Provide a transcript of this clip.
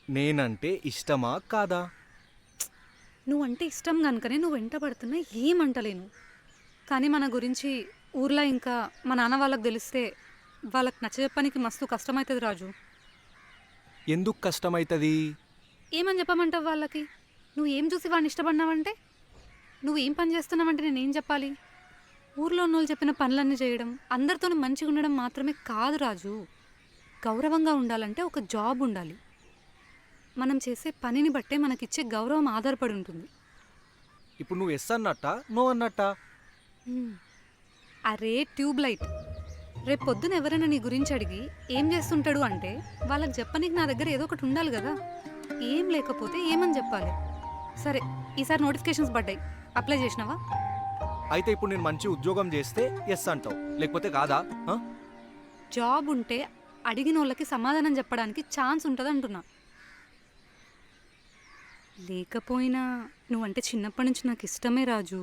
నేనంటే ఇష్టమా కాదా? నువ్వంటే ఇష్టం గనుకనే నువ్వు వెంట పడుతున్నా ఏమంటలేను. కానీ మన గురించి ఊర్లో ఇంకా మా నాన్న వాళ్ళకి తెలిస్తే వాళ్ళకి నచ్చజెప్పనికి మస్తు కష్టమైతది రాజు. ఎందుకు కష్టమైతది? ఏమని చెప్పమంటావు వాళ్ళకి? నువ్వు ఏం చూసి వాడిని ఇష్టపడినావంటే? నువ్వు ఏం పని చేస్తున్నావంటే నేనేం చెప్పాలి? ఊర్లో ఉన్నోళ్ళు చెప్పిన పనులన్నీ చేయడం, అందరితోని మంచిగుండడం మాత్రమే కాదు రాజు. గౌరవంగా ఉండాలంటే ఒక జాబ్ ఉండాలి. మనం చేసే పనిని బట్టే మనకిచ్చే గౌరవం ఆధారపడి ఉంటుంది. ఇప్పుడు నువ్వు ఎస్ అన్నట్టా నో అన్నట్టా? హ్మ్. అరే ట్యూబ్ లైట్! రేపు పొద్దున ఎవరైనా నీ గురించి అడిగి ఏం చేస్తుంటాడు అంటే వాళ్ళకి చెప్పనీకి నా దగ్గర ఏదో ఒకటి ఉండాలి కదా. ఏం లేకపోతే ఏమని చెప్పాలి? సరే, ఈసారి నోటిఫికేషన్స్ పడ్డాయి, అప్లై చేసినావా? అయితే ఇప్పుడు నేను మంచి ఉద్యోగం చేస్తే ఎస్ అంటావు, లేకపోతే కాదా? ఆ? జాబ్ ఉంటే అడిగిన వాళ్ళకి సమాధానం చెప్పడానికి ఛాన్స్ ఉంటుంది అంటున్నా. లేకపోయినా నువ్వంటే చిన్నప్పటి నుంచి నాకు ఇష్టమే రాజు.